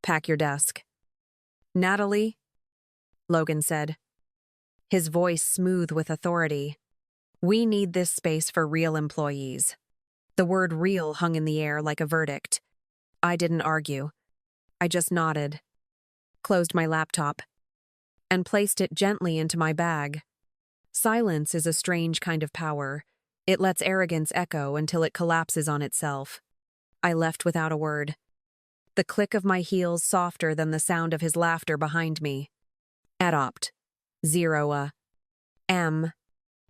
Pack your desk. Natalie, Logan said, his voice smooth with authority. We need this space for real employees. The word real hung in the air like a verdict. I didn't argue. I just nodded, closed my laptop, and placed it gently into my bag. Silence is a strange kind of power. It lets arrogance echo until it collapses on itself. I left without a word, the click of my heels softer than the sound of his laughter behind me. Adopt. 0 M.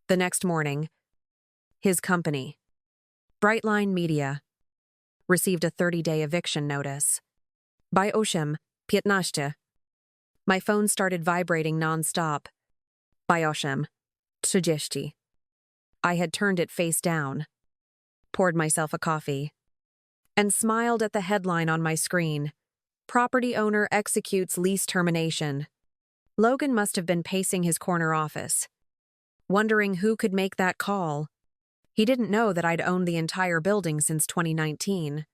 The next morning, his company, Brightline Media, received a 30-day eviction notice. By 15. My phone started vibrating non-stop. By 30. I had turned it face down, poured myself a coffee, and smiled at the headline on my screen. Property owner executes lease termination. Logan must have been pacing his corner office, wondering who could make that call. He didn't know that I'd owned the entire building since 2019.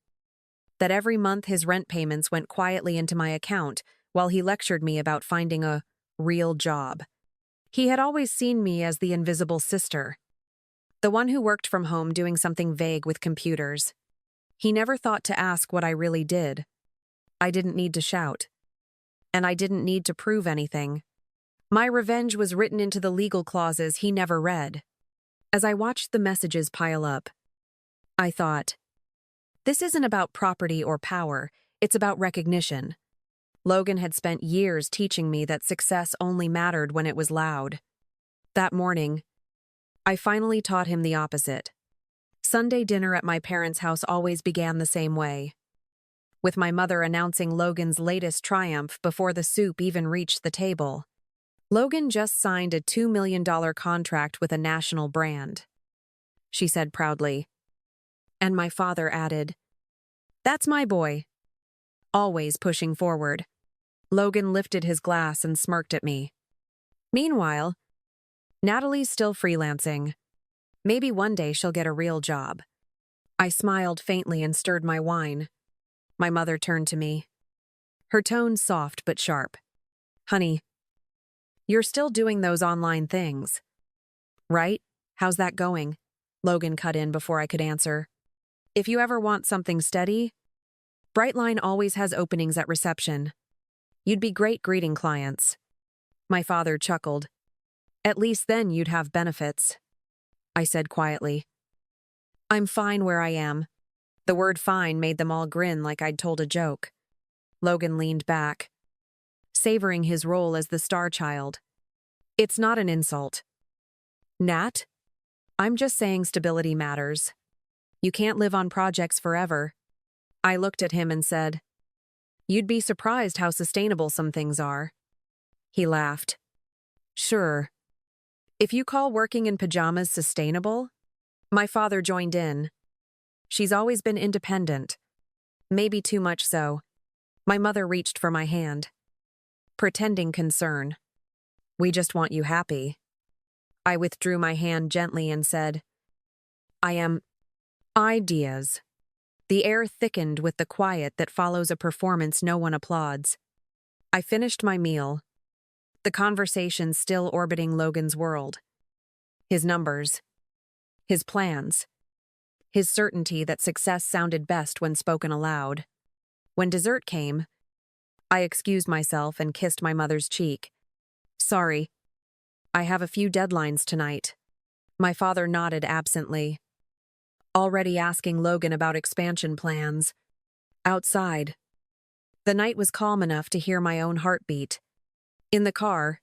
That every month his rent payments went quietly into my account while he lectured me about finding a real job. He had always seen me as the invisible sister, the one who worked from home doing something vague with computers. He never thought to ask what I really did. I didn't need to shout, and I didn't need to prove anything. My revenge was written into the legal clauses he never read. As I watched the messages pile up, I thought, this isn't about property or power, it's about recognition. Logan had spent years teaching me that success only mattered when it was loud. That morning, I finally taught him the opposite. Sunday dinner at my parents' house always began the same way, with my mother announcing Logan's latest triumph before the soup even reached the table. Logan just signed a $2 million contract with a national brand, she said proudly. And my father added, "That's my boy." Always pushing forward. Logan lifted his glass and smirked at me. Meanwhile, Natalie's still freelancing. Maybe one day she'll get a real job. I smiled faintly and stirred my wine. My mother turned to me, her tone soft but sharp. "Honey, you're still doing those online things, right? How's that going?" Logan cut in before I could answer. "If you ever want something steady, Brightline always has openings at reception. You'd be great greeting clients." My father chuckled. "At least then you'd have benefits," I said quietly. "I'm fine where I am." The word fine made them all grin like I'd told a joke. Logan leaned back, savoring his role as the star child. "It's not an insult, Nat. I'm just saying stability matters. You can't live on projects forever." I looked at him and said, "You'd be surprised how sustainable some things are." He laughed. "Sure. If you call working in pajamas sustainable?" My father joined in. "She's always been independent. Maybe too much so." My mother reached for my hand, pretending concern. "We just want you happy." I withdrew my hand gently and said, "I am ideas." The air thickened with the quiet that follows a performance no one applauds. I finished my meal, the conversation still orbiting Logan's world. His numbers, his plans, his certainty that success sounded best when spoken aloud. When dessert came, I excused myself and kissed my mother's cheek. "Sorry, I have a few deadlines tonight." My father nodded absently, already asking Logan about expansion plans. Outside, the night was calm enough to hear my own heartbeat. In the car,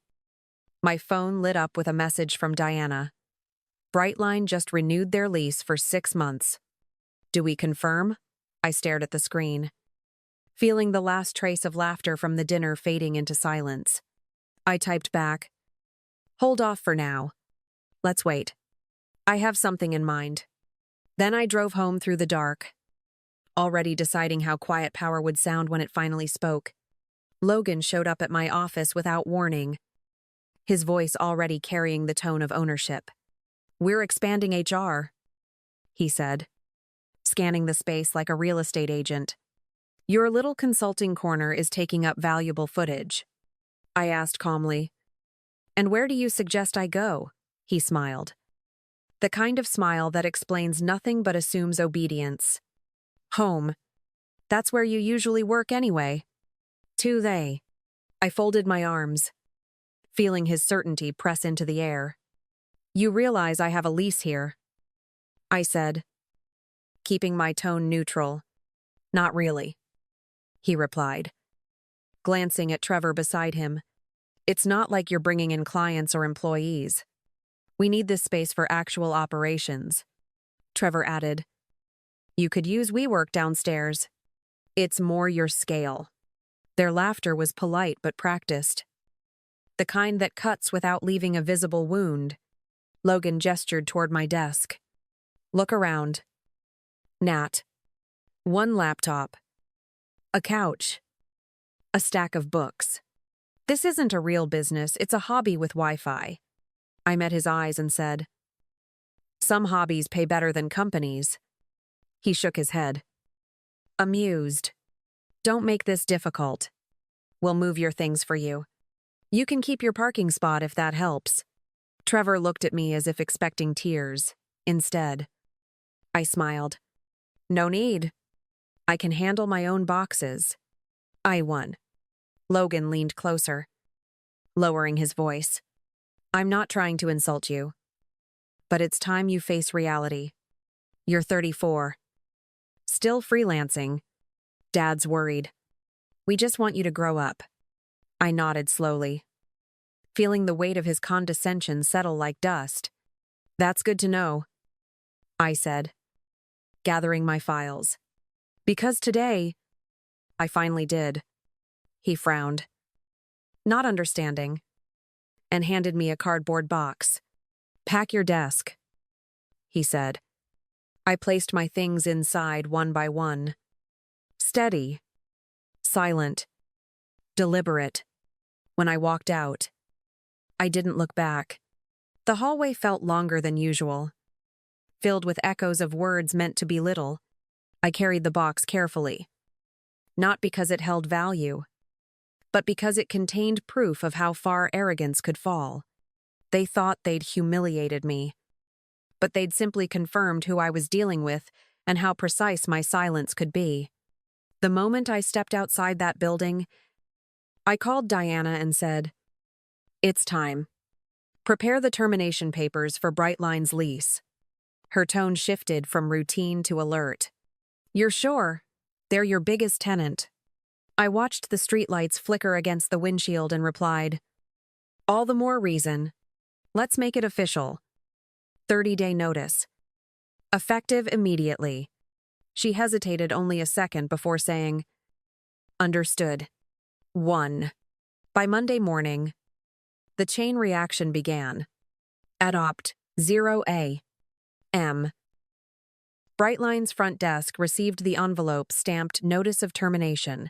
my phone lit up with a message from Diana. Brightline just renewed their lease for 6 months. "Do we confirm?" I stared at the screen, feeling the last trace of laughter from the dinner fading into silence. I typed back, "Hold off for now. Let's wait. I have something in mind." Then I drove home through the dark, already deciding how quiet power would sound when it finally spoke. Logan showed up at my office without warning, his voice already carrying the tone of ownership. "We're expanding HR," he said, scanning the space like a real estate agent. Your little consulting corner is taking up valuable footage. I asked calmly. And where do you suggest I go? He smiled. The kind of smile that explains nothing but assumes obedience. Home. That's where you usually work anyway. Too they. I folded my arms, feeling his certainty press into the air. You realize I have a lease here, I said, keeping my tone neutral. Not really, he replied, glancing at Trevor beside him. It's not like you're bringing in clients or employees. We need this space for actual operations. Trevor added, You could use WeWork downstairs. It's more your scale. Their laughter was polite but practiced. The kind that cuts without leaving a visible wound. Logan gestured toward my desk. Look around. Nat. One laptop. A couch. A stack of books. This isn't a real business, it's a hobby with Wi-Fi. I met his eyes and said, Some hobbies pay better than companies. He shook his head. Amused. Don't make this difficult. We'll move your things for you. You can keep your parking spot if that helps. Trevor looked at me as if expecting tears. Instead, I smiled. No need. I can handle my own boxes. I won. Logan leaned closer, lowering his voice. I'm not trying to insult you, but it's time you face reality. You're 34. Still freelancing. Dad's worried. We just want you to grow up. I nodded slowly, feeling the weight of his condescension settle like dust. That's good to know, I said, gathering my files. Because today, I finally did. He frowned, not understanding, and handed me a cardboard box. Pack your desk, he said. I placed my things inside one by one. Steady, silent, deliberate. When I walked out, I didn't look back. The hallway felt longer than usual, filled with echoes of words meant to belittle. I carried the box carefully, not because it held value, but because it contained proof of how far arrogance could fall. They thought they'd humiliated me, but they'd simply confirmed who I was dealing with and how precise my silence could be. The moment I stepped outside that building, I called Diana and said, It's time. Prepare the termination papers for Brightline's lease. Her tone shifted from routine to alert. You're sure? They're your biggest tenant. I watched the streetlights flicker against the windshield and replied, All the more reason. Let's make it official. 30-day notice. Effective immediately. She hesitated only a second before saying, Understood. 1. By Monday morning, the chain reaction began. Adopt 0A. M. Brightline's front desk received the envelope stamped Notice of Termination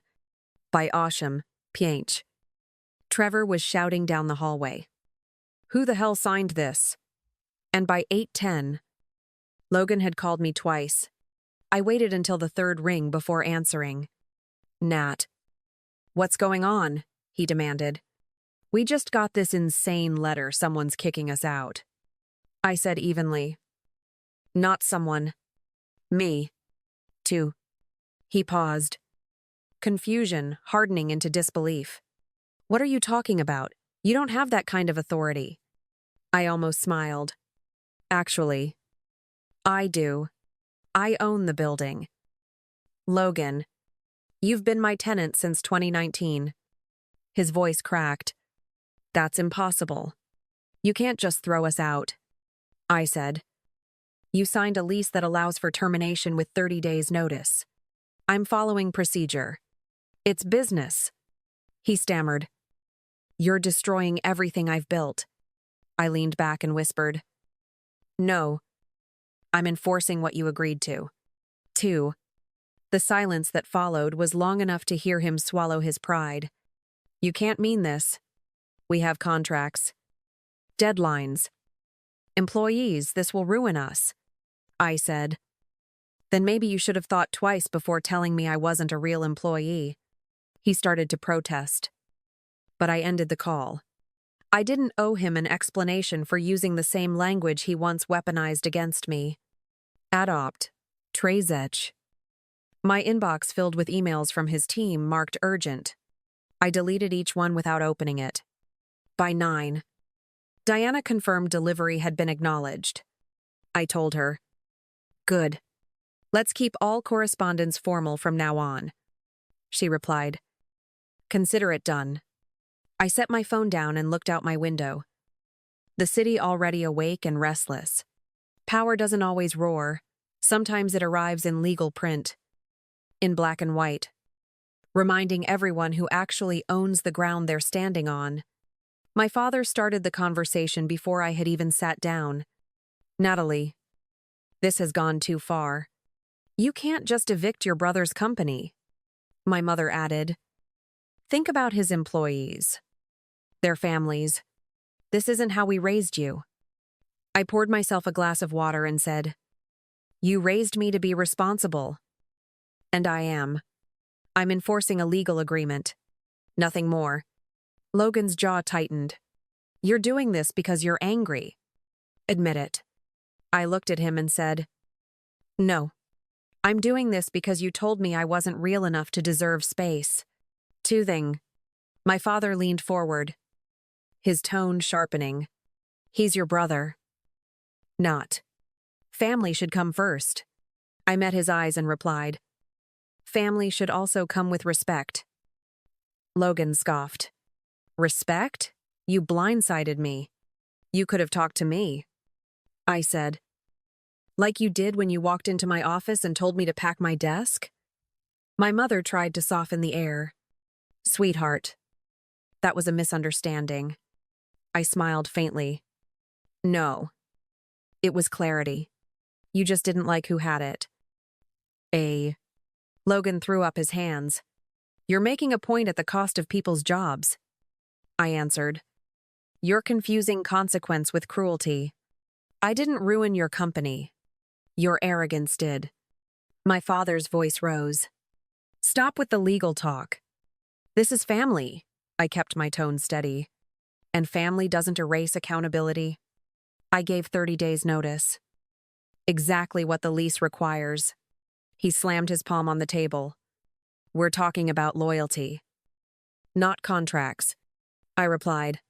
by Osham, PH. Trevor was shouting down the hallway. Who the hell signed this? And by 8:10, Logan had called me twice. I waited until the third ring before answering. Nat. What's going on? He demanded. We just got this insane letter someone's kicking us out. I said evenly. Not someone. Me. Too. He paused. Confusion hardening into disbelief. What are you talking about? You don't have that kind of authority. I almost smiled. Actually, I do. I own the building. Logan, you've been my tenant since 2019. His voice cracked. That's impossible. You can't just throw us out. I said. You signed a lease that allows for termination with 30 days' notice. I'm following procedure. It's business. He stammered. You're destroying everything I've built. I leaned back and whispered. No. I'm enforcing what you agreed to. 2. The silence that followed was long enough to hear him swallow his pride. You can't mean this. We have contracts. Deadlines. Employees, this will ruin us. I said. Then maybe you should have thought twice before telling me I wasn't a real employee. He started to protest. But I ended the call. I didn't owe him an explanation for using the same language he once weaponized against me. Adopt. Trezech. My inbox filled with emails from his team marked urgent. I deleted each one without opening it. By 9. Diana confirmed delivery had been acknowledged. I told her, "Good. Let's keep all correspondence formal from now on." She replied, "Consider it done." I set my phone down and looked out my window. The city already awake and restless. Power doesn't always roar. Sometimes it arrives in legal print, in black and white, reminding everyone who actually owns the ground they're standing on. My father started the conversation before I had even sat down. "Natalie, this has gone too far. You can't just evict your brother's company." My mother added, "Think about his employees, their families. This isn't how we raised you." I poured myself a glass of water and said, "You raised me to be responsible." And I am. I'm enforcing a legal agreement. Nothing more. Logan's jaw tightened. "You're doing this because you're angry. Admit it." I looked at him and said, "No. I'm doing this because you told me I wasn't real enough to deserve space." Toothing. My father leaned forward, his tone sharpening. "He's your brother." "Not. Family should come first." I met his eyes and replied, "Family should also come with respect." Logan scoffed. "Respect? You blindsided me. You could have talked to me." I said, "Like you did when you walked into my office and told me to pack my desk?" My mother tried to soften the air. "Sweetheart, that was a misunderstanding." I smiled faintly. "No. It was clarity. You just didn't like who had it." Logan threw up his hands. "You're making a point at the cost of people's jobs." I answered, "You're confusing consequence with cruelty. I didn't ruin your company. Your arrogance did." My father's voice rose. "Stop with the legal talk. This is family." I kept my tone steady. "And family doesn't erase accountability." I gave 30 days notice. Exactly what the lease requires. He slammed his palm on the table. "We're talking about loyalty, not contracts." I replied,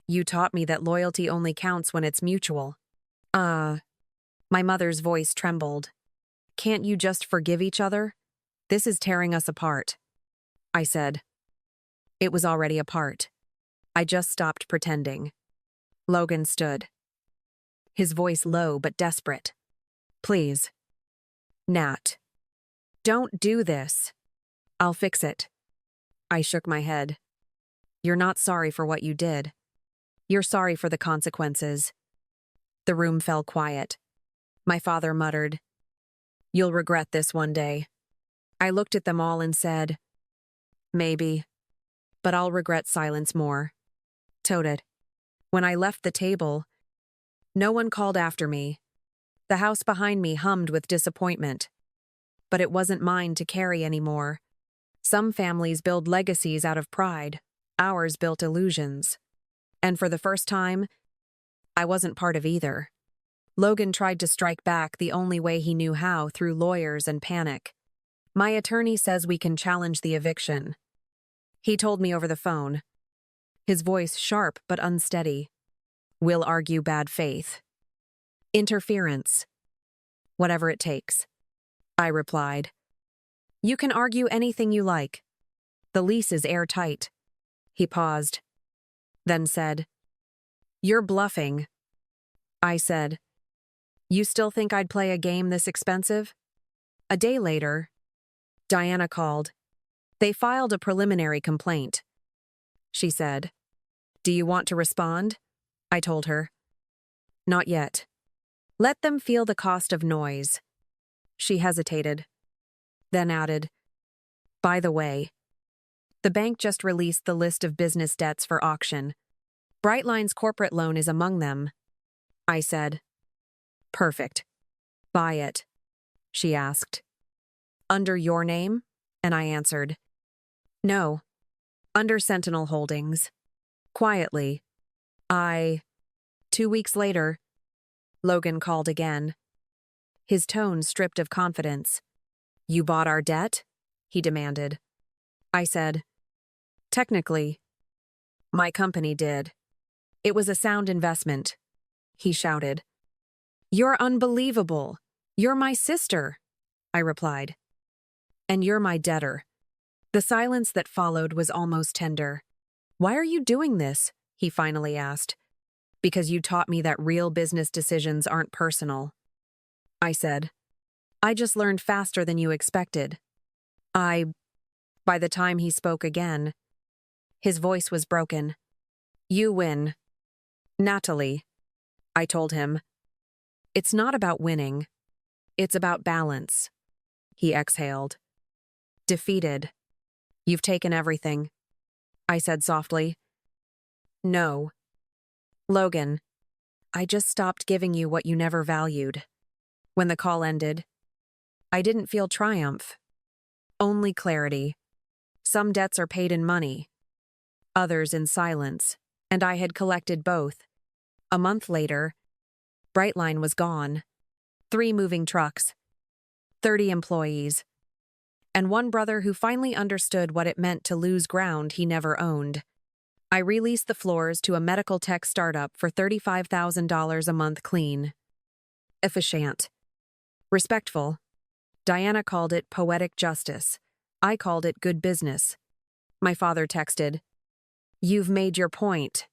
"You taught me that loyalty only counts when it's mutual." My mother's voice trembled. "Can't you just forgive each other? This is tearing us apart." I said, "It was already apart. I just stopped pretending." Logan stood, his voice low but desperate. "Please. Nat. Don't do this. I'll fix it." I shook my head. "You're not sorry for what you did. You're sorry for the consequences." The room fell quiet. My father muttered, "You'll regret this one day." I looked at them all and said, "Maybe. But I'll regret silence more." Toted. When I left the table, no one called after me. The house behind me hummed with disappointment. But it wasn't mine to carry anymore. Some families build legacies out of pride. Ours built illusions. And for the first time, I wasn't part of either. Logan tried to strike back the only way he knew how, through lawyers and panic. "My attorney says we can challenge the eviction." He told me over the phone, his voice sharp but unsteady. "We'll argue bad faith. Interference. Whatever it takes." I replied, "You can argue anything you like. The lease is airtight." He paused, then said, "You're bluffing." I said, "You still think I'd play a game this expensive?" A day later, Diana called. They filed a preliminary complaint. She said, "Do you want to respond?" I told her, "Not yet. Let them feel the cost of noise." She hesitated, then added, "By the way, the bank just released the list of business debts for auction. Brightline's corporate loan is among them." I said, "Perfect. Buy it." she asked. Under your name? And I answered, no, under Sentinel Holdings. Quietly. 2 weeks later, Logan called again. His tone stripped of confidence. You bought our debt? He demanded. I said, technically, my company did. It was a sound investment. He shouted. You're unbelievable. You're my sister, I replied. And you're my debtor. The silence that followed was almost tender. Why are you doing this? He finally asked. Because you taught me that real business decisions aren't personal. I said. I just learned faster than you expected. By the time he spoke again, his voice was broken. You win. Natalie, I told him. It's not about winning. It's about balance. He exhaled. Defeated. You've taken everything. I said softly. No. Logan, I just stopped giving you what you never valued. When the call ended, I didn't feel triumph. Only clarity. Some debts are paid in money, others in silence, and I had collected both. A month later, Brightline was gone. 3 moving trucks, 30 employees, and one brother who finally understood what it meant to lose ground he never owned. I released the floors to a medical tech startup for $35,000 a month clean. Efficient. Respectful. Diana called it poetic justice. I called it good business. My father texted, You've made your point.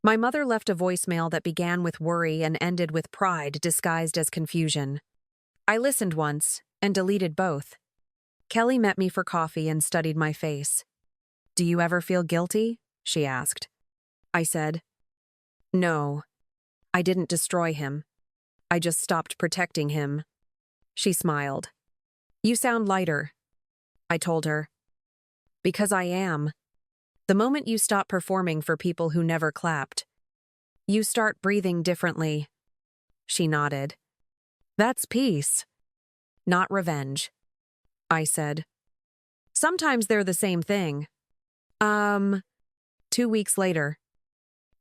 My mother left a voicemail that began with worry and ended with pride disguised as confusion. I listened once and deleted both. Kelly met me for coffee and studied my face. Do you ever feel guilty? She asked. I said, no. I didn't destroy him. I just stopped protecting him. She smiled. You sound lighter, I told her. Because I am. The moment you stop performing for people who never clapped, you start breathing differently. She nodded. That's peace, not revenge, I said. Sometimes they're the same thing. 2 weeks later,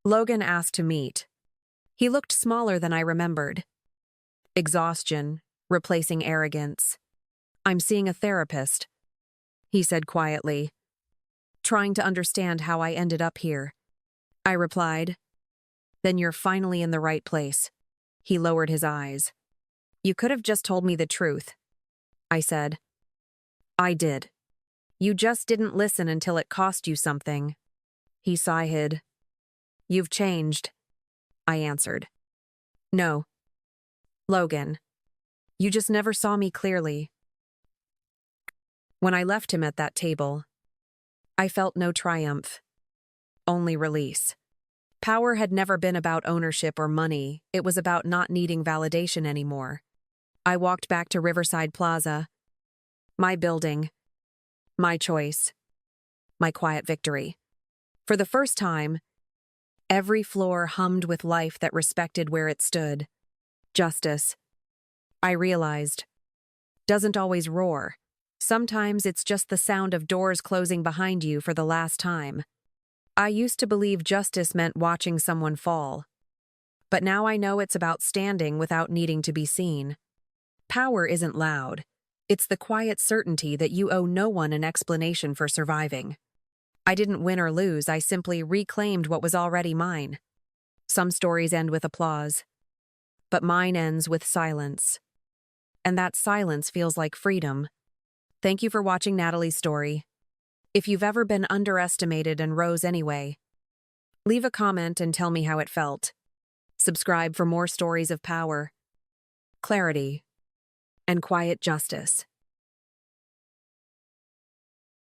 Logan asked to meet. He looked smaller than I remembered. Exhaustion, replacing arrogance. I'm seeing a therapist, he said quietly, trying to understand how I ended up here. I replied, Then you're finally in the right place. He lowered his eyes. You could have just told me the truth, I said. I did. You just didn't listen until it cost you something. He sighed. You've changed, I answered. No. Logan, you just never saw me clearly. When I left him at that table, I felt no triumph, only release. Power had never been about ownership or money, it was about not needing validation anymore. I walked back to Riverside Plaza. My building. My choice. My quiet victory. For the first time, every floor hummed with life that respected where it stood. Justice, I realized, doesn't always roar. Sometimes it's just the sound of doors closing behind you for the last time. I used to believe justice meant watching someone fall. But now I know it's about standing without needing to be seen. Power isn't loud. It's the quiet certainty that you owe no one an explanation for surviving. I didn't win or lose, I simply reclaimed what was already mine. Some stories end with applause, but mine ends with silence. And that silence feels like freedom. Thank you for watching Natalie's story. If you've ever been underestimated and rose anyway, leave a comment and tell me how it felt. Subscribe for more stories of power, clarity, and quiet justice.